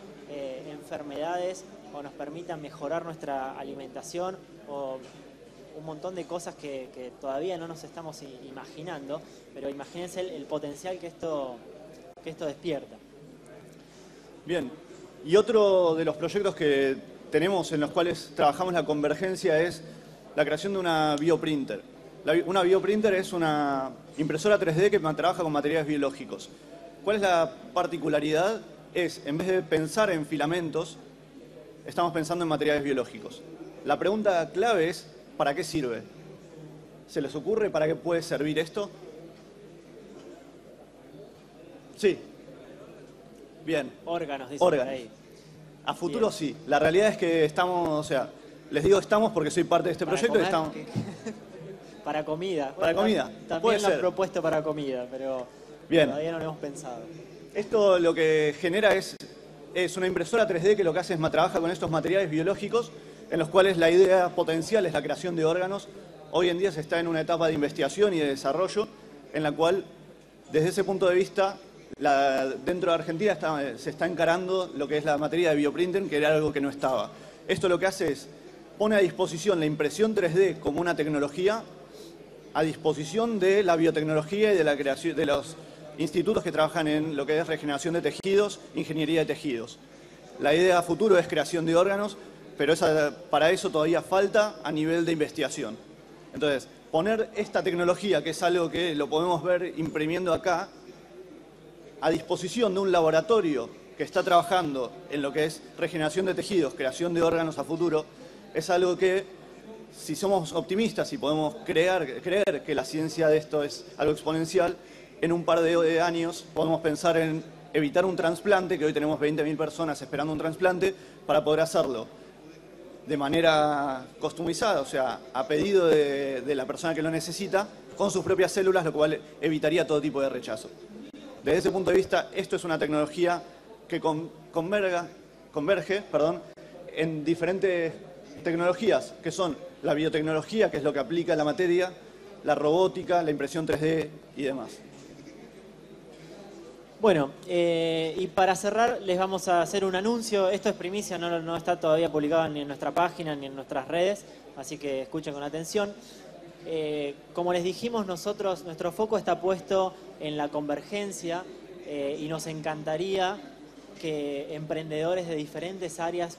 enfermedades o nos permita mejorar nuestra alimentación o un montón de cosas que todavía no nos estamos imaginando, pero imagínense el potencial que esto despierta. Bien, y otro de los proyectos que tenemos en los cuales trabajamos la convergencia es la creación de una bioprinter. Una bioprinter es una impresora 3D que trabaja con materiales biológicos. ¿Cuál es la particularidad? Es, en vez de pensar en filamentos, estamos pensando en materiales biológicos. La pregunta clave es, ¿para qué sirve? ¿Se les ocurre para qué puede servir esto? Sí. Bien. Órganos, dicen Órganos. ahí. A futuro Bien. sí. La realidad es que estamos, o sea, les digo estamos porque soy parte de este proyecto y estamos... Para comida. Para comida. También Puede lo han ser. propuesto para comida, pero Bien. todavía no lo hemos pensado. Esto lo que genera es una impresora 3D que lo que hace es trabaja con estos materiales biológicos en los cuales la idea potencial es la creación de órganos. Hoy en día se está en una etapa de investigación y de desarrollo en la cual, desde ese punto de vista, dentro de Argentina se está encarando lo que es la materia de bioprinting, que era algo que no estaba. Esto lo que hace es, pone a disposición la impresión 3D como una tecnología, a disposición de la biotecnología y de la creación de los institutos que trabajan en lo que es regeneración de tejidos, ingeniería de tejidos. La idea a futuro es creación de órganos, pero para eso todavía falta a nivel de investigación. Entonces, poner esta tecnología, que es algo que lo podemos ver imprimiendo acá, a disposición de un laboratorio que está trabajando en lo que es regeneración de tejidos, creación de órganos a futuro, es algo que, si somos optimistas y podemos creer que la ciencia de esto es algo exponencial, en un par de años podemos pensar en evitar un trasplante, que hoy tenemos 20.000 personas esperando un trasplante, para poder hacerlo de manera customizada, o sea, a pedido de la persona que lo necesita, con sus propias células, lo cual evitaría todo tipo de rechazo. Desde ese punto de vista, esto es una tecnología que converge en diferentes tecnologías, que son la biotecnología, que es lo que aplica la materia, la robótica, la impresión 3D y demás. Bueno, y para cerrar les vamos a hacer un anuncio. Esto es primicia, no está todavía publicado ni en nuestra página ni en nuestras redes, así que escuchen con atención. Como les dijimos, nuestro foco está puesto en la convergencia y nos encantaría que emprendedores de diferentes áreas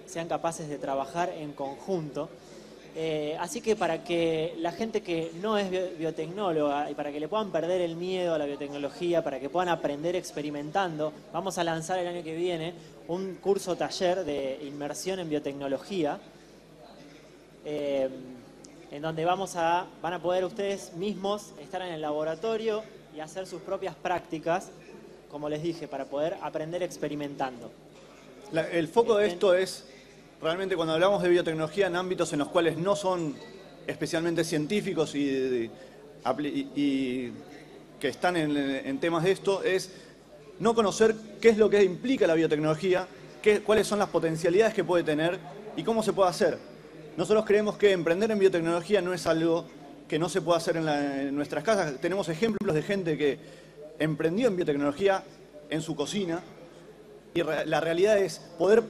sean capaces de trabajar en conjunto. Así que para que la gente que no es biotecnóloga y para que le puedan perder el miedo a la biotecnología, para que puedan aprender experimentando, vamos a lanzar el año que viene un curso taller de inmersión en biotecnología, en donde van a poder ustedes mismos estar en el laboratorio y hacer sus propias prácticas, como les dije, para poder aprender experimentando. El foco de esto es realmente cuando hablamos de biotecnología en ámbitos en los cuales no son especialmente científicos y que están en temas de esto, es no conocer qué es lo que implica la biotecnología, cuáles son las potencialidades que puede tener y cómo se puede hacer. Nosotros creemos que emprender en biotecnología no es algo que no se pueda hacer en nuestras casas. Tenemos ejemplos de gente que emprendió en biotecnología en su cocina y la realidad es poder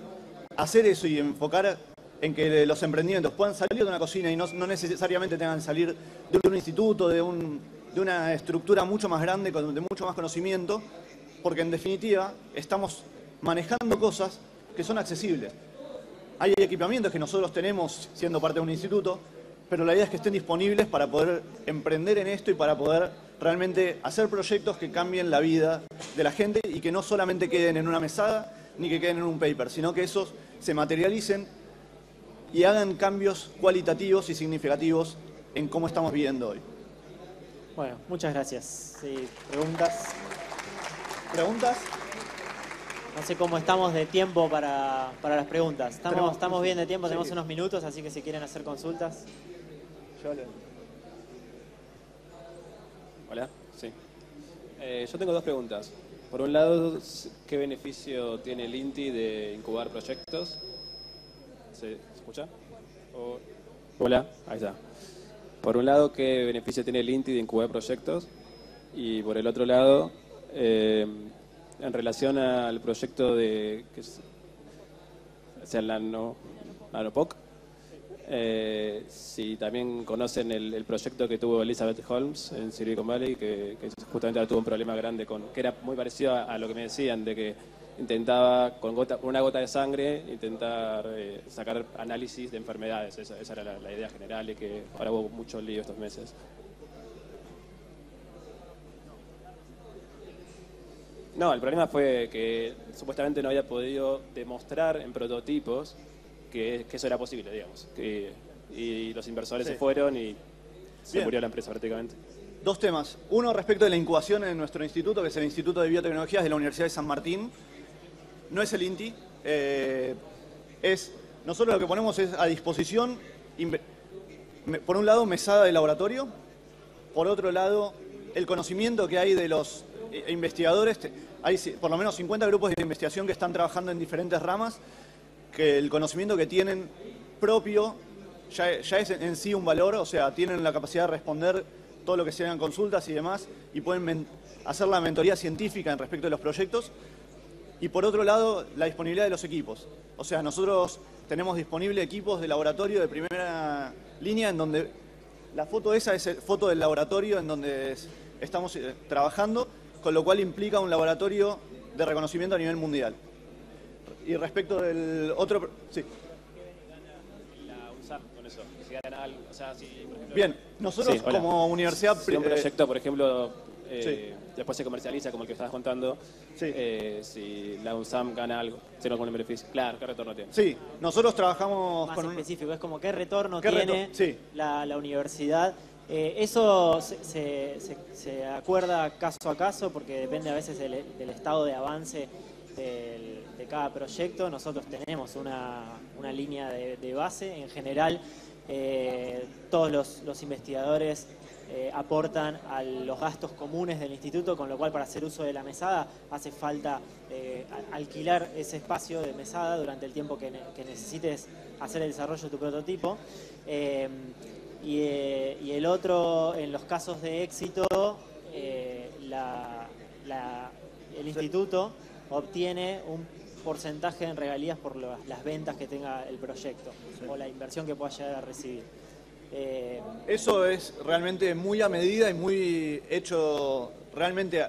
hacer eso y enfocar en que los emprendimientos puedan salir de una cocina y no necesariamente tengan que salir de un instituto, de una estructura mucho más grande, de mucho más conocimiento, porque en definitiva estamos manejando cosas que son accesibles. Hay equipamientos que nosotros tenemos siendo parte de un instituto, pero la idea es que estén disponibles para poder emprender en esto y para poder realmente hacer proyectos que cambien la vida de la gente y que no solamente queden en una mesada ni que queden en un paper, sino que esos se materialicen y hagan cambios cualitativos y significativos en cómo estamos viviendo hoy. Bueno, muchas gracias. Sí, ¿preguntas? ¿Preguntas? No sé cómo estamos de tiempo para las preguntas. Estamos bien de tiempo, tenemos unos minutos, así que si quieren hacer consultas. Hola, sí. Yo tengo dos preguntas. Por un lado, ¿qué beneficio tiene el INTI de incubar proyectos? ¿Se escucha? Hola, ahí está. Por un lado, ¿qué beneficio tiene el INTI de incubar proyectos? Y por el otro lado, en relación al proyecto de el NanoPoc, si también conocen el proyecto que tuvo Elizabeth Holmes en Silicon Valley, que justamente tuvo un problema grande que era muy parecido a lo que me decían, de que intentaba con una gota de sangre intentar sacar análisis de enfermedades. Esa era la idea general y que ahora hubo mucho lío estos meses. No, el problema fue que supuestamente no había podido demostrar en prototipos que eso era posible, digamos. Y los inversores se fueron y se murió la empresa prácticamente. Dos temas. Uno respecto de la incubación en nuestro instituto, que es el Instituto de Biotecnologías de la Universidad de San Martín. No es el INTI. Nosotros lo que ponemos es a disposición, por un lado, mesada de laboratorio, por otro lado, el conocimiento que hay de los investigadores. Hay por lo menos 50 grupos de investigación que están trabajando en diferentes ramas, que el conocimiento que tienen propio ya es en sí un valor, o sea, tienen la capacidad de responder todo lo que sean consultas y demás, y pueden hacer la mentoría científica en respecto de los proyectos. Y por otro lado, la disponibilidad de los equipos. O sea, nosotros tenemos disponible equipos de laboratorio de primera línea, en donde la foto esa es foto del laboratorio en donde estamos trabajando, con lo cual implica un laboratorio de reconocimiento a nivel mundial. Y respecto del otro... Sí. La UNSAM con eso, si ganan algo, o sea, si, por ejemplo... Bien, nosotros como universidad... Si un proyecto, por ejemplo, después se comercializa, como el que estabas contando, si la UNSAM gana algo, tiene algún beneficio. Claro, ¿qué retorno tiene? Sí, nosotros trabajamos más con específico, es como qué retorno tiene la universidad. Eso se acuerda caso a caso porque depende a veces del estado de avance de cada proyecto. Nosotros tenemos una línea de base. En general, todos los investigadores aportan a los gastos comunes del instituto, con lo cual para hacer uso de la mesada hace falta alquilar ese espacio de mesada durante el tiempo que necesites hacer el desarrollo de tu prototipo. y el otro, en los casos de éxito, el instituto obtiene un porcentaje en regalías por las ventas que tenga el proyecto o la inversión que pueda llegar a recibir. Eso es realmente muy a medida y muy hecho realmente,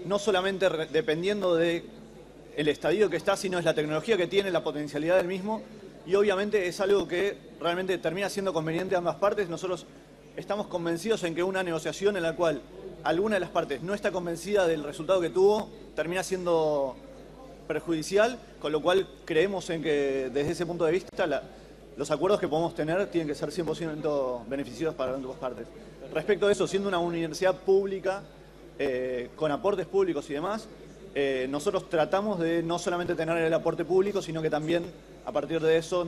no solamente dependiendo de el estadio que está, sino es la tecnología que tiene, la potencialidad del mismo, y obviamente es algo que realmente termina siendo conveniente a ambas partes. Nosotros estamos convencidos en que una negociación en la cual alguna de las partes no está convencida del resultado que tuvo, termina siendo perjudicial, con lo cual creemos en que desde ese punto de vista los acuerdos que podemos tener tienen que ser 100% beneficiosos para ambas partes. Respecto a eso, siendo una universidad pública, con aportes públicos y demás, nosotros tratamos de no solamente tener el aporte público, sino que también a partir de eso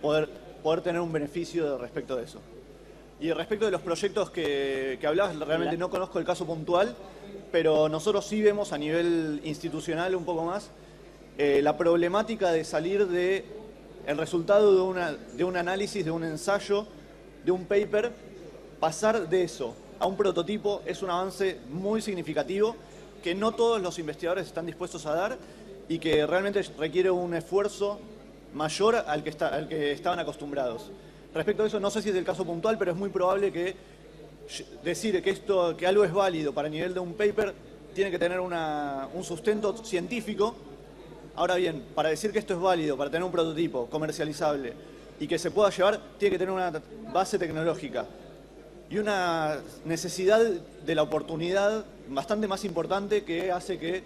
poder tener un beneficio respecto de eso. Y respecto de los proyectos que hablabas, realmente no conozco el caso puntual, pero nosotros sí vemos a nivel institucional un poco más la problemática de salir de el resultado de un análisis, de un ensayo, de un paper, pasar de eso a un prototipo es un avance muy significativo que no todos los investigadores están dispuestos a dar y que realmente requiere un esfuerzo mayor al que estaban acostumbrados. Respecto a eso, no sé si es el caso puntual, pero es muy probable que decir que algo es válido para el nivel de un paper tiene que tener un sustento científico. Ahora bien, para decir que esto es válido, para tener un prototipo comercializable y que se pueda llevar, tiene que tener una base tecnológica y una necesidad de la oportunidad bastante más importante que hace que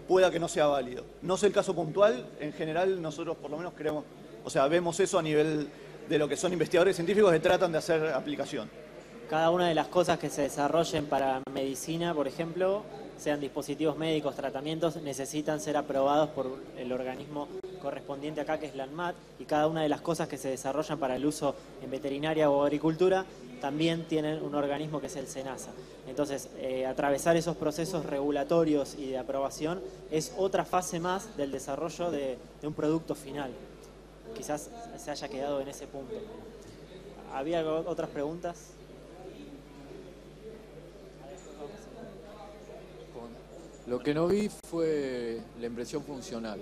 pueda que no sea válido. No sé el caso puntual, en general nosotros por lo menos creemos, vemos eso a nivel de lo que son investigadores científicos que tratan de hacer aplicación. Cada una de las cosas que se desarrollen para medicina, por ejemplo, sean dispositivos médicos, tratamientos, necesitan ser aprobados por el organismo correspondiente acá, que es la ANMAT, y cada una de las cosas que se desarrollan para el uso en veterinaria o agricultura también tienen un organismo que es el SENASA. Entonces, atravesar esos procesos regulatorios y de aprobación es otra fase más del desarrollo de un producto final. Quizás se haya quedado en ese punto. ¿Había otras preguntas? Lo que no vi fue la impresión funcional.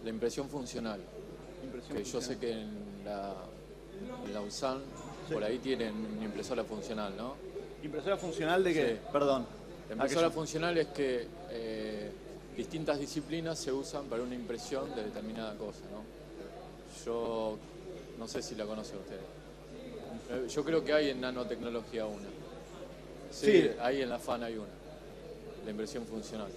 La impresión funcional. Que yo sé que en la USAN, sí, por ahí tienen una impresora funcional, ¿no? ¿Impresora funcional de qué? Sí. Perdón. La impresora funcional es que distintas disciplinas se usan para una impresión de determinada cosa, ¿no? Yo no sé si la conocen ustedes. Yo creo que hay en nanotecnología una. Sí, ahí en la FAN hay una. La impresión funcional.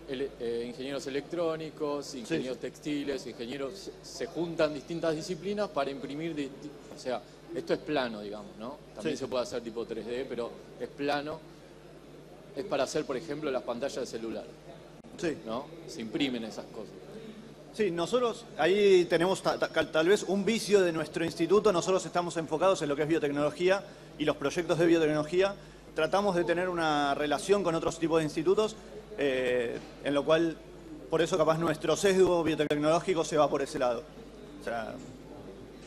Ingenieros electrónicos, ingenieros textiles, ingenieros, se juntan distintas disciplinas para imprimir, o sea, esto es plano, digamos, ¿no? También se puede hacer tipo 3D, pero es plano. Es para hacer, por ejemplo, las pantallas de celular. Sí. ¿No? Se imprimen esas cosas. Sí, nosotros ahí tenemos tal vez un vicio de nuestro instituto. Nosotros estamos enfocados en lo que es biotecnología y los proyectos de biotecnología. Tratamos de tener una relación con otros tipos de institutos, en lo cual, por eso capaz nuestro sesgo biotecnológico se va por ese lado. O sea,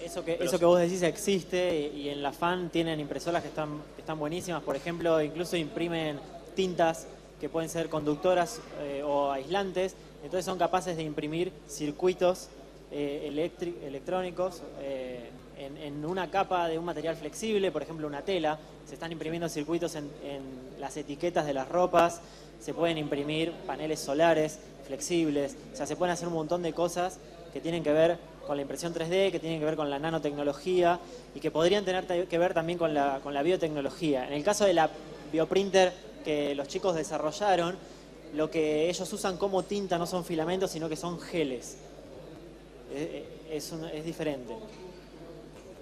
eso que vos decís existe, y en la FAN tienen impresoras que están buenísimas. Por ejemplo, incluso imprimen tintas que pueden ser conductoras o aislantes. Entonces son capaces de imprimir circuitos electrónicos en una capa de un material flexible, por ejemplo una tela. Se están imprimiendo circuitos en las etiquetas de las ropas, se pueden imprimir paneles solares flexibles, o sea, se pueden hacer un montón de cosas que tienen que ver con la impresión 3D, que tienen que ver con la nanotecnología y que podrían tener que ver también con la biotecnología. En el caso de la bioprinter que los chicos desarrollaron, lo que ellos usan como tinta no son filamentos, sino que son geles. Es diferente.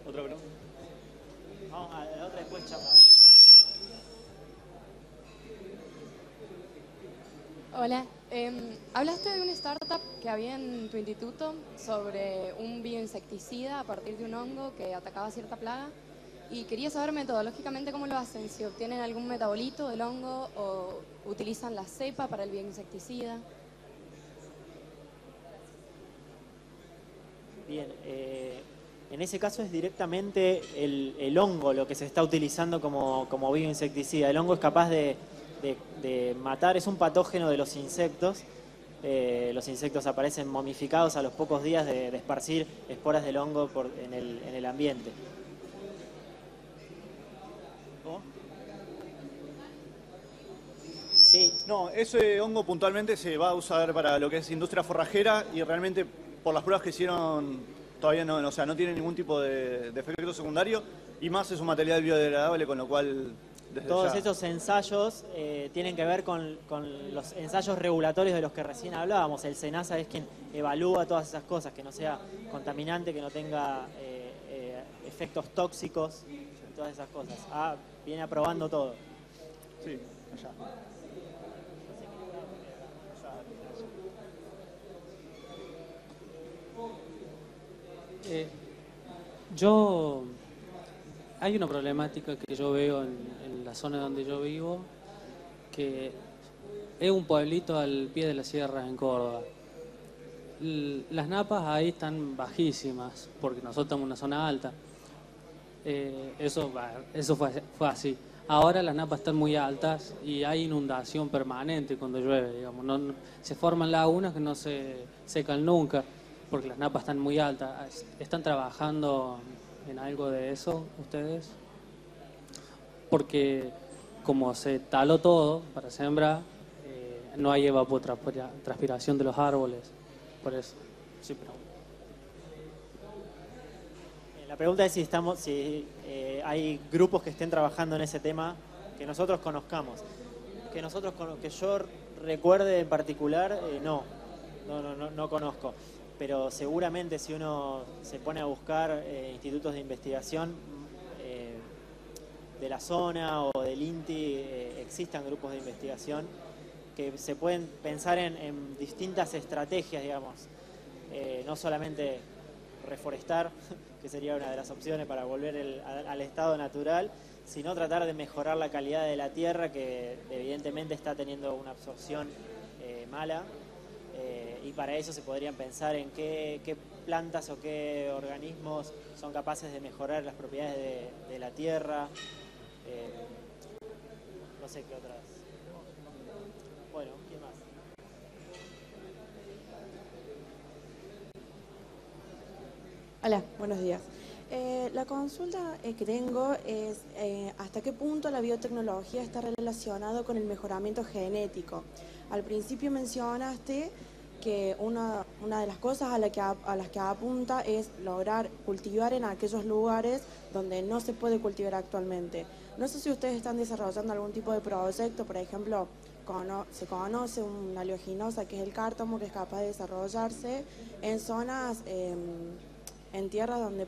¿Otra pregunta? Vamos a la otra después, chapa. Hola, hablaste de una startup que había en tu instituto sobre un bioinsecticida a partir de un hongo que atacaba cierta plaga. Y quería saber metodológicamente cómo lo hacen, si obtienen algún metabolito del hongo o utilizan la cepa para el bioinsecticida. Bien, En ese caso es directamente el hongo lo que se está utilizando como bioinsecticida. El hongo es capaz de matar, es un patógeno de los insectos. Los insectos aparecen momificados a los pocos días de esparcir esporas del hongo en el ambiente. ¿Cómo? Sí. No, ese hongo puntualmente se va a usar para lo que es industria forrajera y realmente por las pruebas que hicieron todavía no, o sea, no tiene ningún tipo de efecto secundario y más es un material biodegradable, con lo cual desde Todos ya... esos ensayos tienen que ver con los ensayos regulatorios de los que recién hablábamos. El SENASA es quien evalúa todas esas cosas, que no sea contaminante, que no tenga efectos tóxicos, todas esas cosas. Viene aprobando todo. Sí, allá. Hay una problemática que yo veo en la zona donde yo vivo, que es un pueblito al pie de la sierra en Córdoba. Las napas ahí están bajísimas, porque nosotros estamos en una zona alta. Eso fue así. Ahora las napas están muy altas y hay inundación permanente cuando llueve, digamos. Se forman lagunas que no se secan nunca, porque las napas están muy altas. ¿Están trabajando en algo de eso ustedes? Porque como se taló todo para sembrar, no hay evapotranspiración de los árboles. Por eso, sí, pero... La pregunta es si hay grupos que estén trabajando en ese tema que nosotros conozcamos. Que yo recuerde en particular, no conozco. Pero seguramente si uno se pone a buscar institutos de investigación de la zona o del INTI, existan grupos de investigación que se pueden pensar en distintas estrategias, digamos. No solamente reforestar, que sería una de las opciones para volver al estado natural, sino tratar de mejorar la calidad de la tierra, que evidentemente está teniendo una absorción mala. Y para eso se podrían pensar en qué plantas o qué organismos son capaces de mejorar las propiedades de la tierra. No sé qué otras. Bueno, ¿quién más? Hola, buenos días. La consulta que tengo es ¿hasta qué punto la biotecnología está relacionada con el mejoramiento genético? Al principio mencionaste que una de las cosas a las que apunta es lograr cultivar en aquellos lugares donde no se puede cultivar actualmente. No sé si ustedes están desarrollando algún tipo de proyecto, por ejemplo, se conoce una oleaginosa que es el cártamo, que es capaz de desarrollarse en zonas, en tierras donde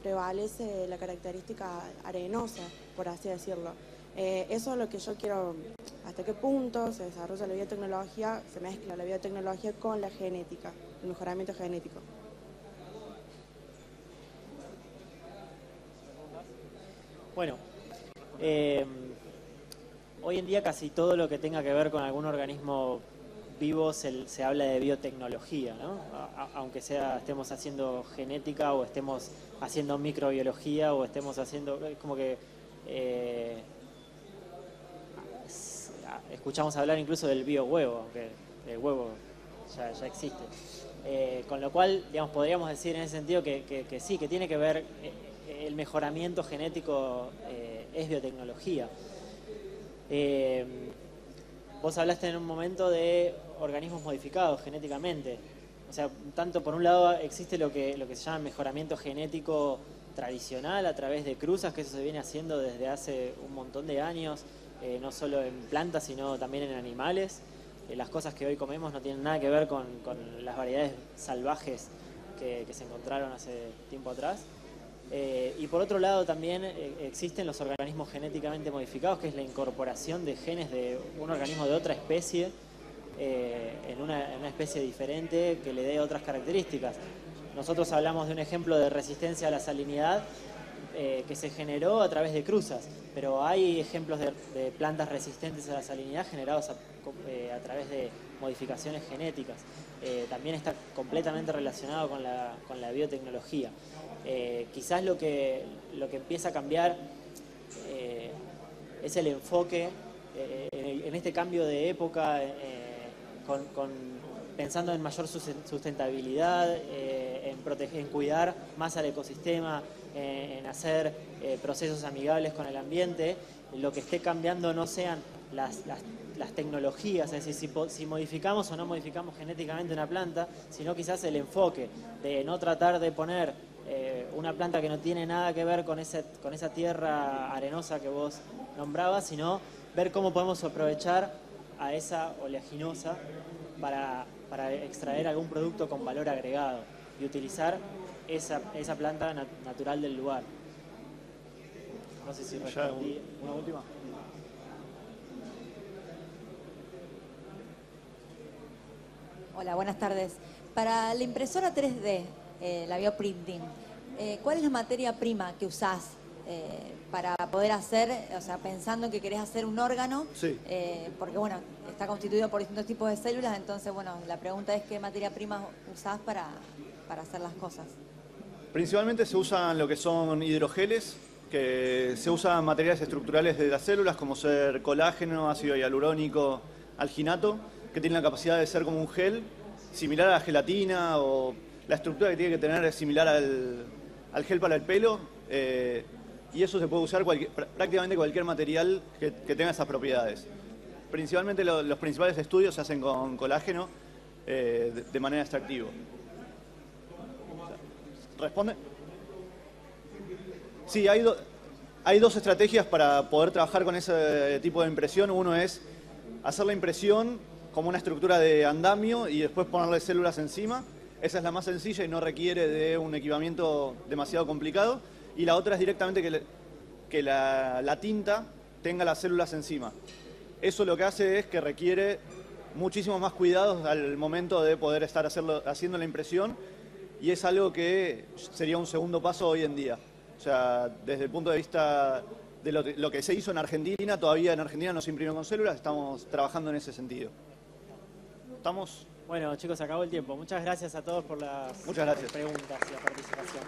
prevalece la característica arenosa, por así decirlo. Eso es lo que yo quiero, hasta qué punto se desarrolla la biotecnología, se mezcla la biotecnología con la genética, el mejoramiento genético. Bueno, hoy en día casi todo lo que tenga que ver con algún organismo vivo se habla de biotecnología, ¿no? Aunque estemos haciendo genética o estemos haciendo microbiología o estemos haciendo, como que escuchamos hablar incluso del biohuevo, aunque el huevo ya existe. Con lo cual, digamos, podríamos decir en ese sentido que sí, que tiene que ver, el mejoramiento genético es biotecnología. Vos hablaste en un momento de organismos modificados genéticamente. O sea, tanto por un lado existe lo que se llama mejoramiento genético tradicional a través de cruzas, que eso se viene haciendo desde hace un montón de años, no solo en plantas, sino también en animales. Las cosas que hoy comemos no tienen nada que ver con las variedades salvajes que se encontraron hace tiempo atrás. Y por otro lado también existen los organismos genéticamente modificados, que es la incorporación de genes de un organismo de otra especie en una especie diferente que le dé otras características. Nosotros hablamos de un ejemplo de resistencia a la salinidad que se generó a través de cruzas, pero hay ejemplos de plantas resistentes a la salinidad generados a través de modificaciones genéticas. También está completamente relacionado con la biotecnología. Quizás lo que empieza a cambiar es el enfoque en este cambio de época, pensando en mayor sustentabilidad, en cuidar más al ecosistema, en hacer procesos amigables con el ambiente. Lo que esté cambiando no sean las tecnologías, es decir, si modificamos o no modificamos genéticamente una planta, sino quizás el enfoque de no tratar de poner una planta que no tiene nada que ver con esa tierra arenosa que vos nombrabas, sino ver cómo podemos aprovechar a esa oleaginosa para extraer algún producto con valor agregado y utilizar esa planta natural del lugar. No sé si respondí. ¿Una última? Hola, buenas tardes. Para la impresora 3D, la bioprinting, ¿cuál es la materia prima que usás para poder hacer, o sea, pensando en que querés hacer un órgano? Sí. Porque, bueno, está constituido por distintos tipos de células, entonces, bueno, la pregunta es qué materia prima usás para hacer las cosas. Principalmente se usan lo que son hidrogeles, que se usan materiales estructurales de las células, como ser colágeno, ácido hialurónico, alginato, que tienen la capacidad de ser como un gel, similar a la gelatina, o la estructura que tiene que tener es similar al gel para el pelo, y eso se puede usar prácticamente cualquier material que tenga esas propiedades. Principalmente los principales estudios se hacen con colágeno de manera extractiva. ¿Responde? Sí, hay dos estrategias para poder trabajar con ese tipo de impresión. Uno es hacer la impresión como una estructura de andamio y después ponerle células encima. Esa es la más sencilla y no requiere de un equipamiento demasiado complicado. Y la otra es directamente que la tinta tenga las células encima. Eso lo que hace es que requiere muchísimos más cuidados al momento de poder estar haciendo la impresión, y es algo que sería un segundo paso hoy en día. O sea, desde el punto de vista de lo que se hizo en Argentina, todavía en Argentina no se imprimió con células, estamos trabajando en ese sentido. ¿Estamos? Bueno, chicos, se acabó el tiempo. Muchas gracias a todos por las Muchas gracias. preguntas y la participación.